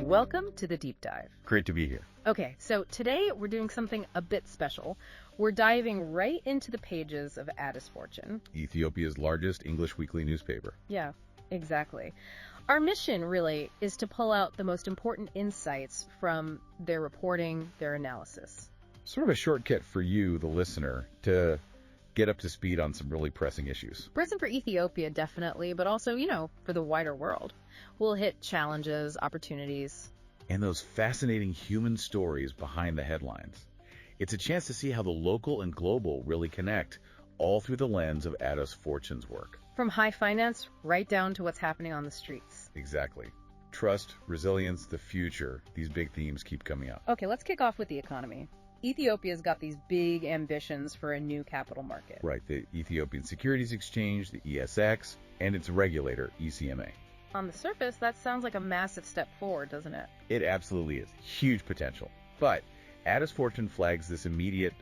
welcome to the Deep Dive. Great to be here. Okay, so today we're doing something a bit special. We're diving right into the pages of Addis Fortune. Ethiopia's largest English weekly newspaper. Yeah, exactly. Our mission, really, is to pull out the most important insights from their reporting, their analysis. Sort of a shortcut for you, the listener, to get up to speed on some really pressing issues. Present for Ethiopia, definitely, but also, for the wider world. We'll hit challenges, opportunities. And those fascinating human stories behind the headlines. It's a chance to see how the local and global really connect, all through the lens of Addis Fortune's work. From high finance right down to what's happening on the streets. Exactly. Trust, resilience, the future. These big themes keep coming up. Okay, let's kick off with the economy. Ethiopia's got these big ambitions for a new capital market. Right, the Ethiopian Securities Exchange, the ESX, and its regulator, ECMA. On the surface, that sounds like a massive step forward, doesn't it? It absolutely is. Huge potential. But Addis Fortune flags this immediate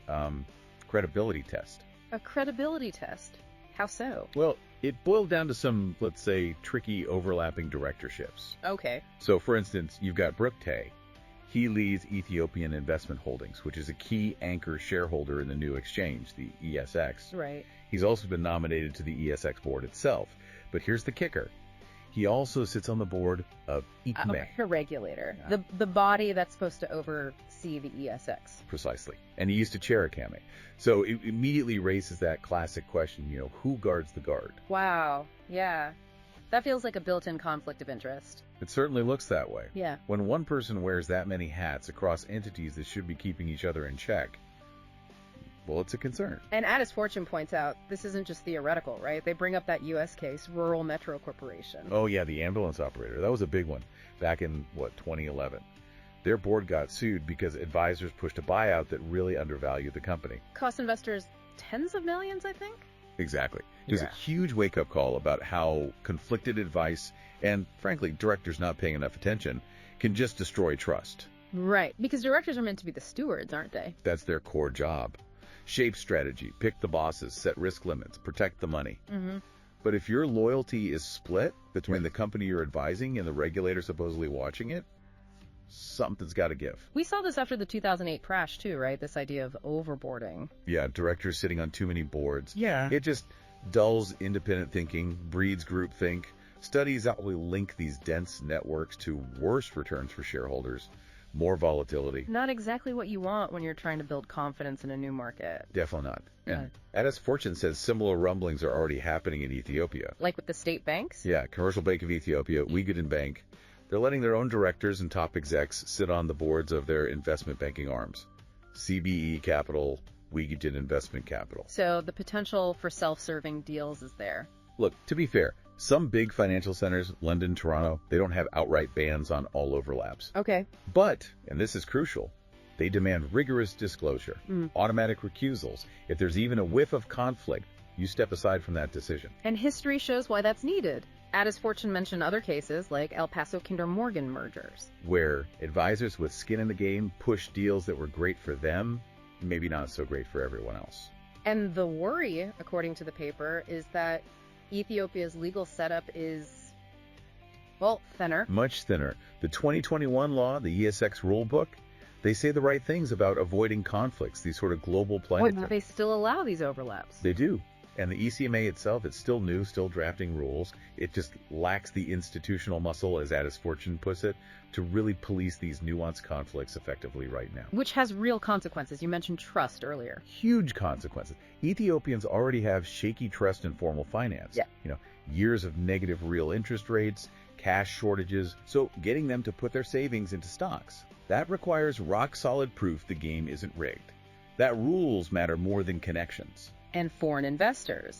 credibility test. A credibility test? How so? Well, it boiled down to some, let's say, tricky overlapping directorships. Okay. So, for instance, you've got Brook Tay. He leads Ethiopian Investment Holdings, which is a key anchor shareholder in the new exchange, the ESX. Right. He's also been nominated to the ESX board itself. But here's the kicker. He also sits on the board of ICME. A regulator. Yeah. The body that's supposed to oversee the ESX. Precisely. And he used to chair ICME. So it immediately raises that classic question, who guards the guard? Wow. Yeah. That feels like a built-in conflict of interest. It certainly looks that way. Yeah. When one person wears that many hats across entities that should be keeping each other in check, well, it's a concern. And Addis Fortune points out this isn't just theoretical, right? They bring up that U.S. case, Rural Metro Corporation. Oh, yeah, the ambulance operator. That was a big one back in, 2011. Their board got sued because advisors pushed a buyout that really undervalued the company. Cost investors tens of millions, I think? Exactly. It was a huge wake-up call about how conflicted advice and, frankly, directors not paying enough attention can just destroy trust. Right, because directors are meant to be the stewards, aren't they? That's their core job. Shape strategy, pick the bosses, set risk limits, protect the money. Mm-hmm. But if your loyalty is split between the company you're advising and the regulator supposedly watching it, something's got to give. We saw this after the 2008 crash, too, right? This idea of overboarding. Yeah, directors sitting on too many boards. Yeah. It just dulls independent thinking, breeds groupthink. Studies actually link these dense networks to worse returns for shareholders, more volatility. Not exactly what you want when you're trying to build confidence in a new market. Definitely not. Yeah. And Addis Fortune says similar rumblings are already happening in Ethiopia. Like with the state banks? Yeah, Commercial Bank of Ethiopia, Weigand Bank. They're letting their own directors and top execs sit on the boards of their investment banking arms. CBE Capital, Weigand Investment Capital. So the potential for self-serving deals is there. Look, to be fair, some big financial centers, London, Toronto, they don't have outright bans on all overlaps. Okay. But, and this is crucial, they demand rigorous disclosure, automatic recusals. If there's even a whiff of conflict, you step aside from that decision. And history shows why that's needed. Addis Fortune mentioned other cases like El Paso Kinder Morgan mergers, where advisors with skin in the game pushed deals that were great for them, maybe not so great for everyone else. And the worry, according to the paper, is that Ethiopia's legal setup is, thinner. Much thinner. The 2021 law, the ESX rulebook, they say the right things about avoiding conflicts, these sort of global planets. But they still allow these overlaps. They do. And the ECMA itself, it's still new, still drafting rules. It just lacks the institutional muscle, as Addis Fortune puts it, to really police these nuanced conflicts effectively right now. Which has real consequences. You mentioned trust earlier. Huge consequences. Ethiopians already have shaky trust in formal finance. Yeah. Years of negative real interest rates, cash shortages. So getting them to put their savings into stocks, that requires rock-solid proof the game isn't rigged. That rules matter more than connections. And foreign investors,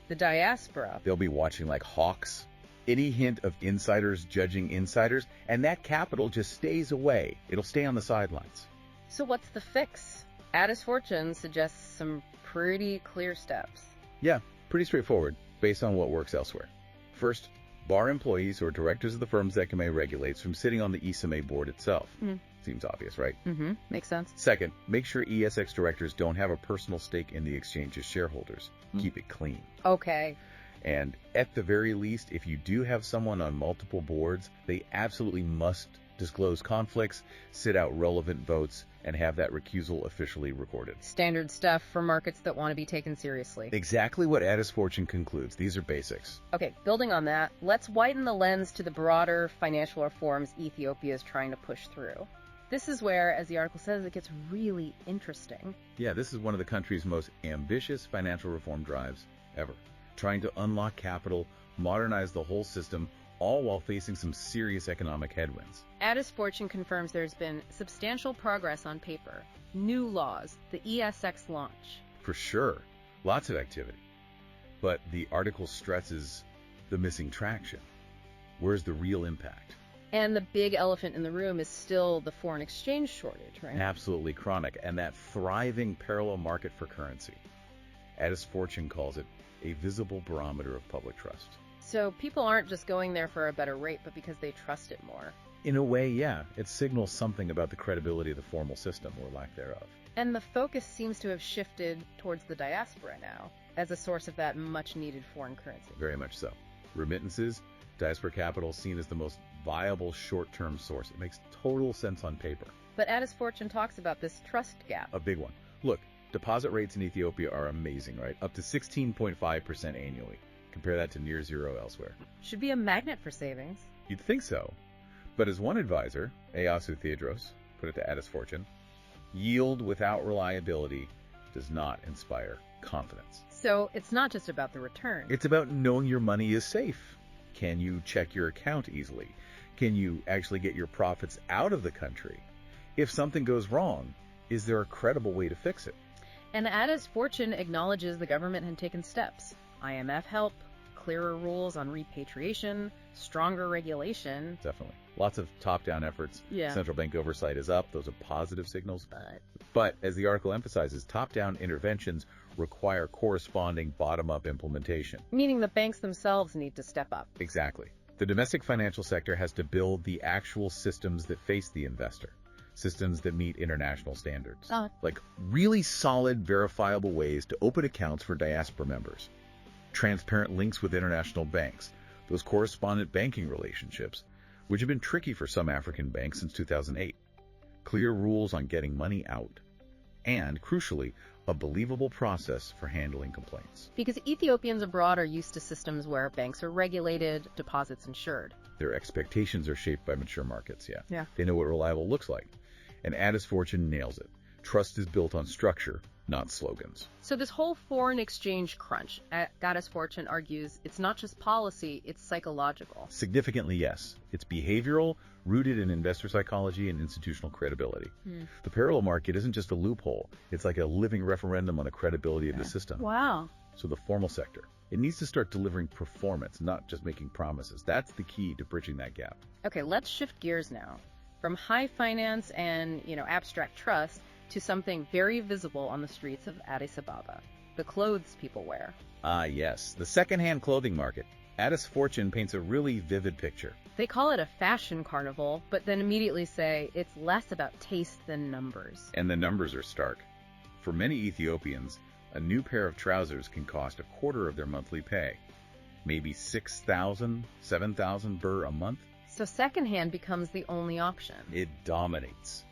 the diaspora. They'll be watching like hawks. Any hint of insiders judging insiders, and that capital just stays away. It'll stay on the sidelines. So what's the fix? Addis Fortune suggests some pretty clear steps. Yeah, pretty straightforward, based on what works elsewhere. First, bar employees or directors of the firms that ECMA regulates from sitting on the ECMA board itself. Seems obvious, right? Mm-hmm. Makes sense. Second, make sure ESX directors don't have a personal stake in the exchange's shareholders. Keep it clean. Okay. And at the very least, if you do have someone on multiple boards, they absolutely must disclose conflicts, sit out relevant votes, and have that recusal officially recorded. Standard stuff for markets that want to be taken seriously. Exactly what Addis Fortune concludes. These are basics. Okay, building on that, let's widen the lens to the broader financial reforms Ethiopia is trying to push through. This is where, as the article says, it gets really interesting. Yeah, this is one of the country's most ambitious financial reform drives ever. Trying to unlock capital, modernize the whole system, all while facing some serious economic headwinds. Addis Fortune confirms there's been substantial progress on paper. New laws, the ESX launch. For sure, lots of activity. But the article stresses the missing traction. Where's the real impact? And the big elephant in the room is still the foreign exchange shortage, right? Absolutely chronic, and that thriving parallel market for currency. Addis Fortune calls it a visible barometer of public trust. So people aren't just going there for a better rate, but because they trust it more. In a way, yeah, it signals something about the credibility of the formal system, or lack thereof. And the focus seems to have shifted towards the diaspora now, as a source of that much-needed foreign currency. Very much so. Remittances, diaspora capital seen as the most viable short-term source. It makes total sense on paper. But Addis Fortune talks about this trust gap. A big one. Look, deposit rates in Ethiopia are amazing, right? Up to 16.5% annually. Compare that to near zero elsewhere. Should be a magnet for savings. You'd think so. But as one advisor, Eyasu Theodros, put it to Addis Fortune, yield without reliability does not inspire confidence. So it's not just about the return. It's about knowing your money is safe. Can you check your account easily? Can you actually get your profits out of the country? If something goes wrong, is there a credible way to fix it? And Addis Fortune acknowledges the government had taken steps. IMF help, clearer rules on repatriation, stronger regulation. Definitely. Lots of top-down efforts. Yeah. Central bank oversight is up. Those are positive signals. But as the article emphasizes, top-down interventions require corresponding bottom-up implementation. Meaning the banks themselves need to step up. Exactly. The domestic financial sector has to build the actual systems that face the investor. Systems that meet international standards. Like really solid, verifiable ways to open accounts for diaspora members. Transparent links with international banks. Those correspondent banking relationships, which have been tricky for some African banks since 2008. Clear rules on getting money out. And, crucially, a believable process for handling complaints. Because Ethiopians abroad are used to systems where banks are regulated, deposits insured. Their expectations are shaped by mature markets, Yeah. They know what reliable looks like. And Addis Fortune nails it. Trust is built on structure, not slogans. So this whole foreign exchange crunch, Addis Fortune argues, it's not just policy, it's psychological. Significantly, yes. It's behavioral, rooted in investor psychology and institutional credibility. The parallel market isn't just a loophole. It's like a living referendum on the credibility of the system. Wow. So the formal sector, it needs to start delivering performance, not just making promises. That's the key to bridging that gap. Okay, let's shift gears now. From high finance and, abstract trust to something very visible on the streets of Addis Ababa, the clothes people wear. Ah, yes, the secondhand clothing market. Addis Fortune paints a really vivid picture. They call it a fashion carnival, but then immediately say it's less about taste than numbers. And the numbers are stark. For many Ethiopians, a new pair of trousers can cost a quarter of their monthly pay. Maybe 6,000, 7,000 birr a month. So secondhand becomes the only option. It dominates.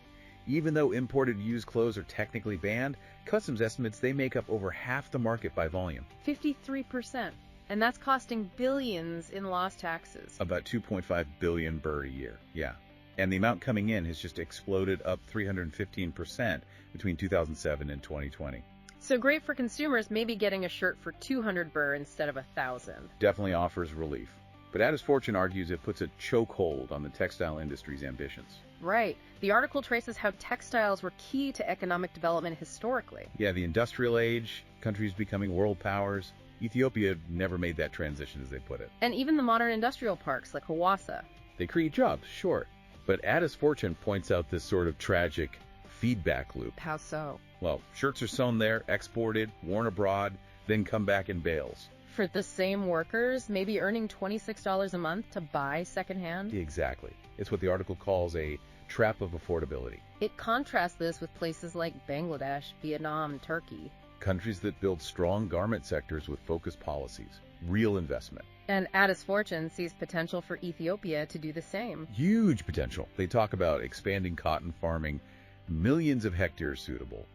Even though imported used clothes are technically banned, customs estimates they make up over half the market by volume. 53%. And that's costing billions in lost taxes. About 2.5 billion birr a year, yeah. And the amount coming in has just exploded up 315% between 2007 and 2020. So great for consumers, maybe getting a shirt for 200 birr instead of 1,000. Definitely offers relief. But Addis Fortune argues it puts a chokehold on the textile industry's ambitions. Right. The article traces how textiles were key to economic development historically. Yeah, the industrial age, countries becoming world powers. Ethiopia never made that transition, as they put it. And even the modern industrial parks like Hawassa. They create jobs, sure. But Addis Fortune points out this sort of tragic feedback loop. How so? Well, shirts are sewn there, exported, worn abroad, then come back in bales. For the same workers, maybe earning $26 a month to buy secondhand? Exactly. It's what the article calls a trap of affordability. It contrasts this with places like Bangladesh, Vietnam, and Turkey. Countries that build strong garment sectors with focused policies. real investment. And Addis Fortune sees potential for Ethiopia to do the same. Huge potential. They talk about expanding cotton farming, millions of hectares suitable,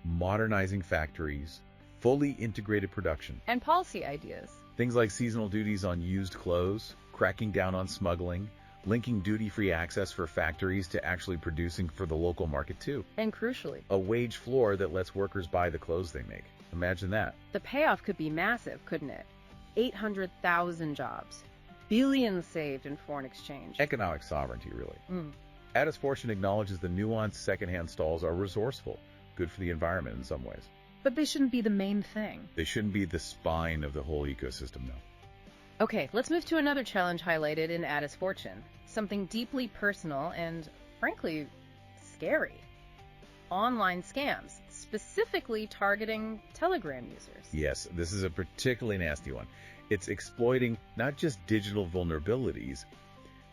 modernizing factories, fully integrated production. And policy ideas. Things like seasonal duties on used clothes, cracking down on smuggling, linking duty-free access for factories to actually producing for the local market too. And crucially, A wage floor that lets workers buy the clothes they make. Imagine that. the payoff could be massive, couldn't it? 800,000 jobs, billions saved in foreign exchange. Economic sovereignty, really. Addis Fortune acknowledges the nuanced secondhand stalls are resourceful, good for the environment in some ways. But they shouldn't be the main thing. They shouldn't be the spine of the whole ecosystem, though. Okay, let's move to another challenge highlighted in Addis Fortune. Something deeply personal and, frankly, scary. Online scams, specifically targeting Telegram users. Yes, this is a particularly nasty one. It's exploiting not just digital vulnerabilities,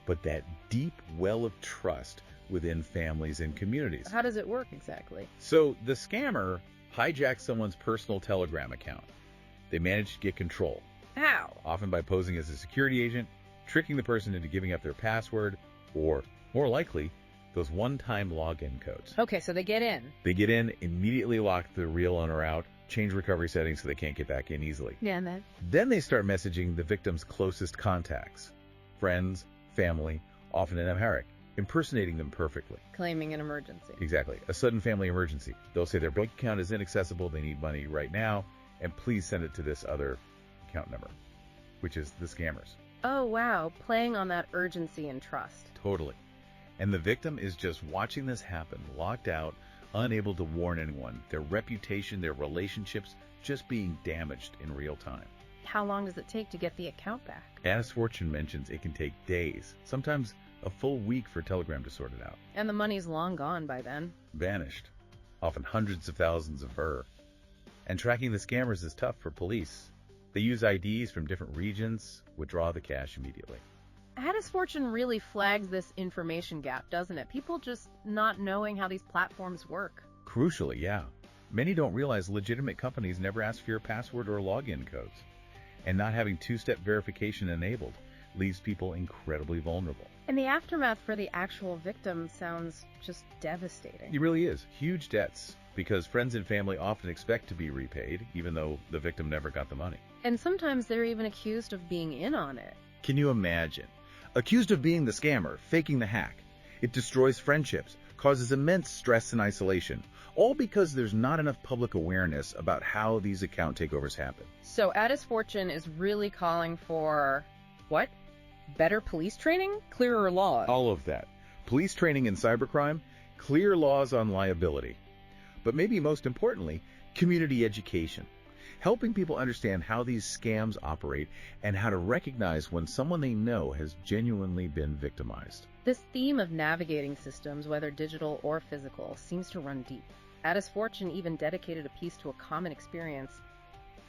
but that deep well of trust within families and communities. How does it work exactly? So the scammer hijacks someone's personal Telegram account. They manage to get control, How? often by posing as a security agent, tricking the person into giving up their password, or, more likely, those one-time login codes. Okay, so they get in. They get in, immediately lock the real owner out, change recovery settings so they can't get back in easily. Yeah, and then? Then they start messaging the victim's closest contacts, friends, family, often in Amharic, impersonating them perfectly. Claiming an emergency. Exactly. A sudden family emergency. They'll say their bank account is inaccessible, they need money right now, and please send it to this other account number, which is the scammers. Oh, wow. Playing on that urgency and trust. Totally. And the victim is just watching this happen, locked out, unable to warn anyone, their reputation, their relationships just being damaged in real time. How long does it take to get the account back? Addis Fortune mentions it can take days, sometimes a full week for Telegram to sort it out. And the money's long gone by then. Vanished. Often hundreds of thousands of her. And tracking the scammers is tough for police. They use IDs from different regions, withdraw the cash immediately. Addis Fortune really flags this information gap, doesn't it? People just not knowing how these platforms work. Crucially, yeah. Many don't realize legitimate companies never ask for your password or login codes. And not having two-step verification enabled leaves people incredibly vulnerable. And the aftermath for the actual victim sounds just devastating. It really is. Huge debts, because friends and family often expect to be repaid, even though the victim never got the money. And sometimes they're even accused of being in on it. Can you imagine? Accused of being the scammer, faking the hack. It destroys friendships, causes immense stress and isolation, all because there's not enough public awareness about how these account takeovers happen. So Addis Fortune is really calling for, what? Better police training? Clearer laws? All of that. Police training in cybercrime, clear laws on liability. But maybe most importantly, community education. Helping people understand how these scams operate and how to recognize when someone they know has genuinely been victimized. This theme of navigating systems, whether digital or physical, seems to run deep. Addis Fortune even dedicated a piece to a common experience,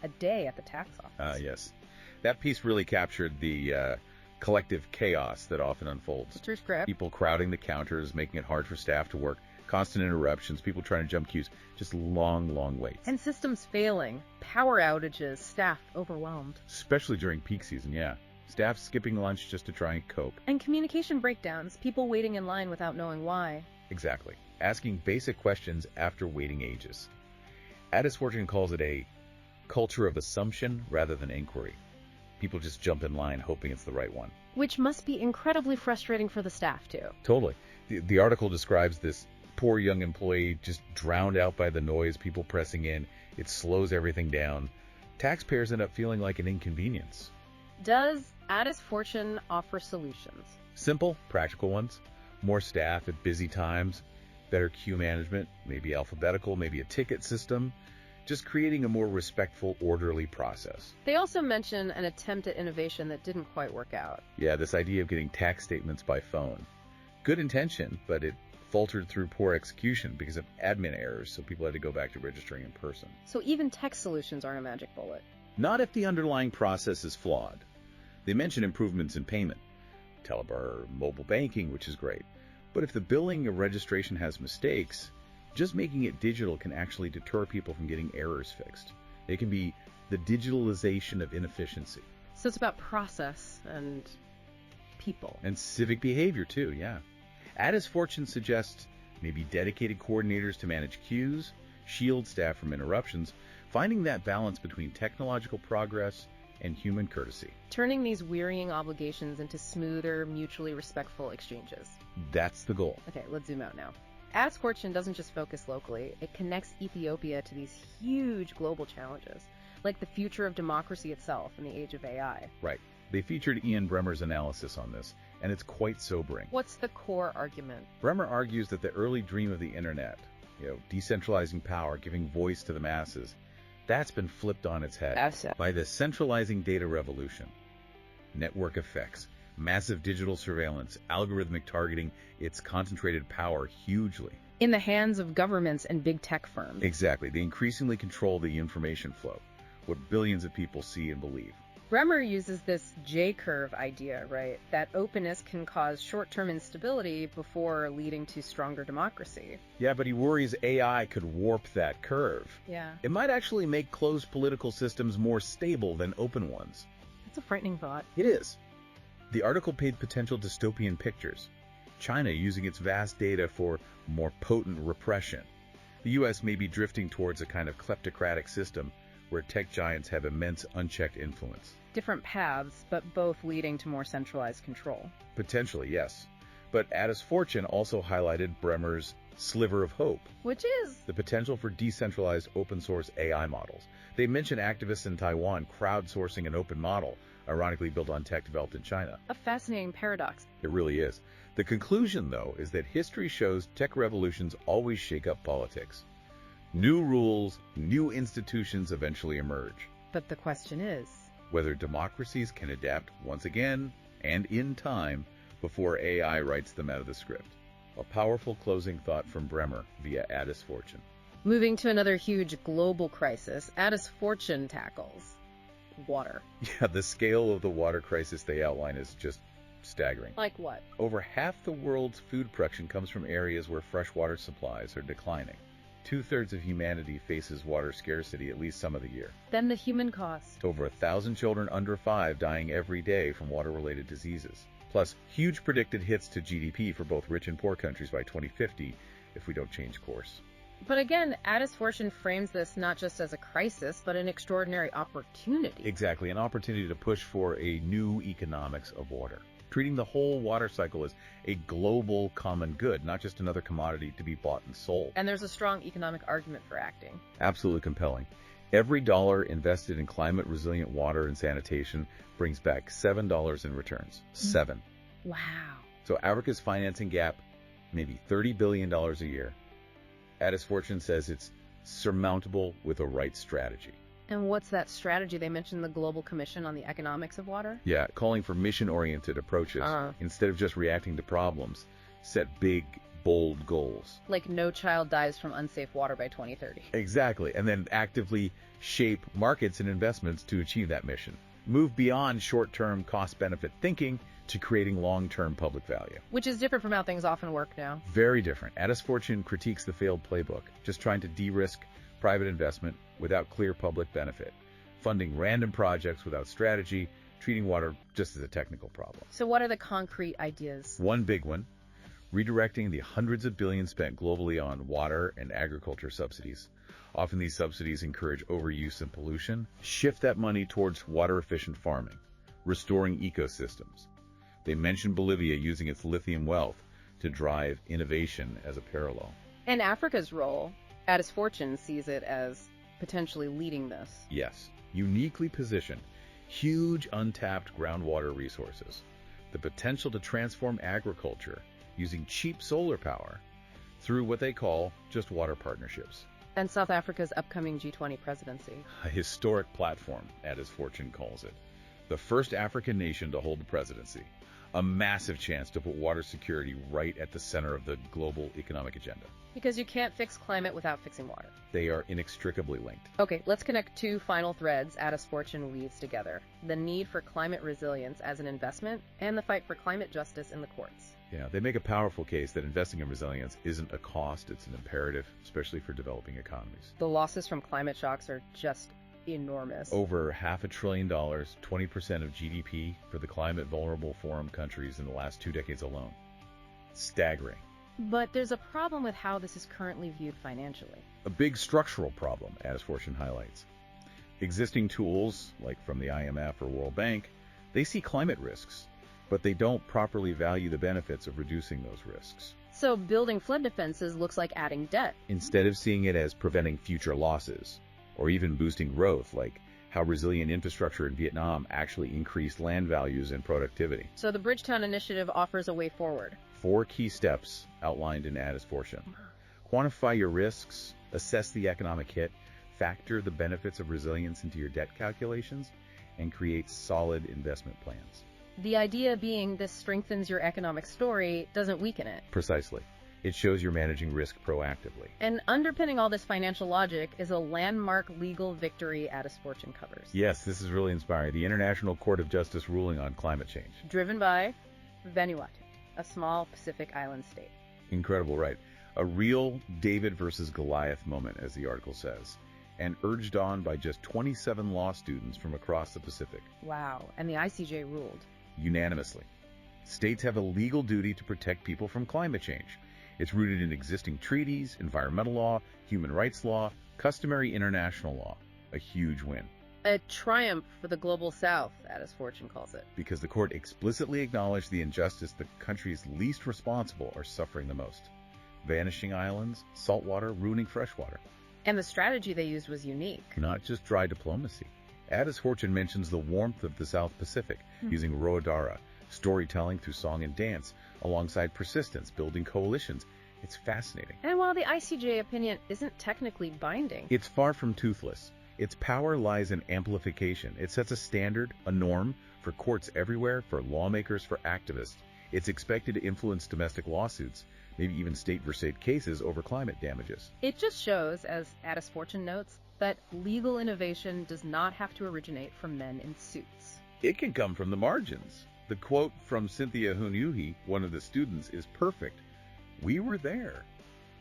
a day at the tax office. Yes. That piece really captured the collective chaos that often unfolds. True script. People crowding the counters, making it hard for staff to work, constant interruptions, people trying to jump queues, just long waits. And systems failing, power outages, staff overwhelmed. Especially during peak season, yeah. Staff skipping lunch just to try and cope. And communication breakdowns, people waiting in line without knowing why. Exactly. Asking basic questions after waiting ages. Addis Fortune calls it a culture of assumption rather than inquiry. People just jump in line hoping it's the right one. Which must be incredibly frustrating for the staff, too. Totally. The article describes this poor young employee just drowned out by the noise, people pressing in. It slows everything down. Taxpayers end up feeling like an inconvenience. Does Addis Fortune offer solutions? Simple, practical ones. More staff at busy times, better queue management, maybe alphabetical, maybe a ticket system. Just creating a more respectful, orderly process. They also mention an attempt at innovation that didn't quite work out. Yeah, this idea of getting tax statements by phone. Good intention, but it faltered through poor execution because of admin errors, so people had to go back to registering in person. So even tech solutions aren't a magic bullet. Not if the underlying process is flawed. They mention improvements in payment, telebar, mobile banking, which is great. But if the billing or registration has mistakes, just making it digital can actually deter people from getting errors fixed. It can be the digitalization of inefficiency. So it's about process and people. And civic behavior, too, yeah. Addis Fortune suggests maybe dedicated coordinators to manage queues, shield staff from interruptions, finding that balance between technological progress and human courtesy. Turning these wearying obligations into smoother, mutually respectful exchanges. That's the goal. Okay, let's zoom out now. Addis Fortune doesn't just focus locally, it connects Ethiopia to these huge global challenges, like the future of democracy itself in the age of AI. Right. They featured Ian Bremmer's analysis on this, and it's quite sobering. What's the core argument? Bremmer argues that the early dream of the internet, decentralizing power, giving voice to the masses, that's been flipped on its head by the centralizing data revolution. Network effects, massive digital surveillance, algorithmic targeting, it's concentrated power hugely. In the hands of governments and big tech firms. Exactly. They increasingly control the information flow, what billions of people see and believe. Bremmer uses this J-curve idea, right? That openness can cause short-term instability before leading to stronger democracy. Yeah, but he worries AI could warp that curve. Yeah. It might actually make closed political systems more stable than open ones. That's a frightening thought. It is. The article paid potential dystopian pictures. China using its vast data for more potent repression. The U.S. may be drifting towards a kind of kleptocratic system where tech giants have immense unchecked influence. Different paths, but both leading to more centralized control. Potentially, yes. But Addis Fortune also highlighted Bremmer's sliver of hope. Which is? The potential for decentralized open-source AI models. They mention activists in Taiwan crowdsourcing an open model, ironically built on tech developed in China. A fascinating paradox. It really is. The conclusion, though, is that history shows tech revolutions always shake up politics. New rules, new institutions eventually emerge. But the question is whether democracies can adapt once again and in time before AI writes them out of the script. A powerful closing thought from Bremmer via Addis Fortune. Moving to another huge global crisis, Addis Fortune tackles water. Yeah, the scale of the water crisis they outline is just staggering. Like what? Over half the world's food production comes from areas where freshwater supplies are declining. 2/3 of humanity faces water scarcity at least some of the year. Then the human cost. Over 1,000 children under 5 dying every day from water-related diseases. Plus, huge predicted hits to GDP for both rich and poor countries by 2050 if we don't change course. But again, Addis Fortune frames this not just as a crisis, but an extraordinary opportunity. Exactly, an opportunity to push for a new economics of water. Treating the whole water cycle as a global common good, not just another commodity to be bought and sold. And there's a strong economic argument for acting. Absolutely compelling. Every dollar invested in climate-resilient water and sanitation brings back $7 in returns. 7. Wow. So Africa's financing gap, maybe $30 billion a year. Addis Fortune says it's surmountable with a right strategy. And what's that strategy? They mentioned the Global Commission on the Economics of Water? Yeah, calling for mission-oriented approaches. Instead of just reacting to problems, set big, bold goals. Like no child dies from unsafe water by 2030. Exactly, and then actively shape markets and investments to achieve that mission. Move beyond short-term cost-benefit thinking to creating long-term public value. Which is different from how things often work now. Very different. Addis Fortune critiques the failed playbook, just trying to de-risk private investment without clear public benefit, funding random projects without strategy, treating water just as a technical problem. So what are the concrete ideas? One big one, redirecting the hundreds of billions spent globally on water and agriculture subsidies. Often these subsidies encourage overuse and pollution. Shift that money towards water-efficient farming, restoring ecosystems. They mention Bolivia using its lithium wealth to drive innovation as a parallel. And Africa's role, Addis Fortune sees it as potentially leading this. Yes, uniquely positioned, huge untapped groundwater resources, the potential to transform agriculture using cheap solar power through what they call just water partnerships. And South Africa's upcoming G20 presidency. A historic platform, Addis Fortune calls it. The first African nation to hold the presidency. A massive chance to put water security right at the center of the global economic agenda. Because you can't fix climate without fixing water. They are inextricably linked. Okay, let's connect two final threads Addis Fortune weaves together. The need for climate resilience as an investment and the fight for climate justice in the courts. Yeah, they make a powerful case that investing in resilience isn't a cost, it's an imperative, especially for developing economies. The losses from climate shocks are just enormous. Over $500 billion, 20% of GDP for the climate-vulnerable forum countries in the last 2 decades alone. Staggering. But there's a problem with how this is currently viewed financially. A big structural problem, Addis Fortune highlights. Existing tools, like from the IMF or World Bank, they see climate risks, but they don't properly value the benefits of reducing those risks. So building flood defenses looks like adding debt. Instead of seeing it as preventing future losses, or even boosting growth, like how resilient infrastructure in Vietnam actually increased land values and productivity. So the Bridgetown Initiative offers a way forward. 4 key steps outlined in Addis Fortune. Quantify your risks, assess the economic hit, factor the benefits of resilience into your debt calculations, and create solid investment plans. The idea being this strengthens your economic story, doesn't weaken it. Precisely. It shows you're managing risk proactively. And underpinning all this financial logic is a landmark legal victory Addis Fortune covers. Yes, this is really inspiring. The International Court of Justice ruling on climate change. Driven by Vanuatu, a small Pacific island state. Incredible, right? A real David versus Goliath moment, as the article says, and urged on by just 27 law students from across the Pacific. Wow, and the ICJ ruled. Unanimously. States have a legal duty to protect people from climate change. It's rooted in existing treaties, environmental law, human rights law, customary international law. A huge win. A triumph for the global south, Addis Fortune calls it. Because the court explicitly acknowledged the injustice the countries least responsible are suffering the most. Vanishing islands, saltwater, ruining freshwater. And the strategy they used was unique. Not just dry diplomacy. Addis Fortune mentions the warmth of the South Pacific, using roadara, storytelling through song and dance, alongside persistence, building coalitions. It's fascinating. And while the ICJ opinion isn't technically binding, It's far from toothless. Its power lies in amplification. It sets a standard, a norm, for courts everywhere, for lawmakers, for activists. It's expected to influence domestic lawsuits, maybe even state versus state cases over climate damages. it just shows, as Addis Fortune notes, that legal innovation does not have to originate from men in suits. It can come from the margins. The quote from Cynthia Hunyuhi, one of the students, is perfect. We were there,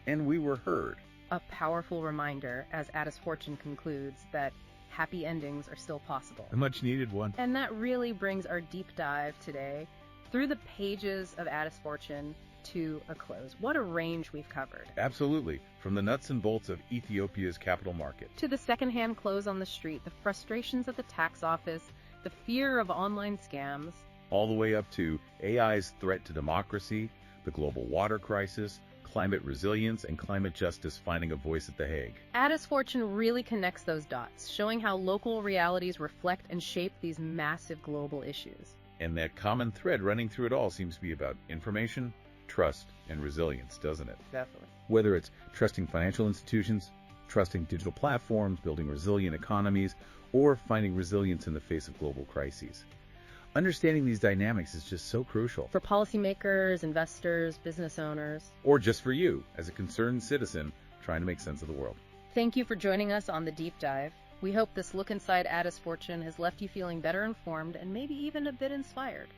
and we were heard. A powerful reminder, as Addis Fortune concludes, that happy endings are still possible. A much needed one. And that really brings our deep dive today through the pages of Addis Fortune to a close. What a range we've covered. Absolutely. From the nuts and bolts of Ethiopia's capital market, To the secondhand clothes on the street, the frustrations at the tax office, the fear of online scams, all the way up to AI's threat to democracy, the global water crisis, climate resilience, and climate justice finding a voice at The Hague. Addis Fortune really connects those dots, showing how local realities reflect and shape these massive global issues. And that common thread running through it all seems to be about information, trust, and resilience, doesn't it? Definitely. Whether it's trusting financial institutions, trusting digital platforms, building resilient economies, or finding resilience in the face of global crises. Understanding these dynamics is just so crucial. For policymakers, investors, business owners. Or just for you, as a concerned citizen trying to make sense of the world. Thank you for joining us on the Deep Dive. We hope this look inside Addis Fortune has left you feeling better informed and maybe even a bit inspired.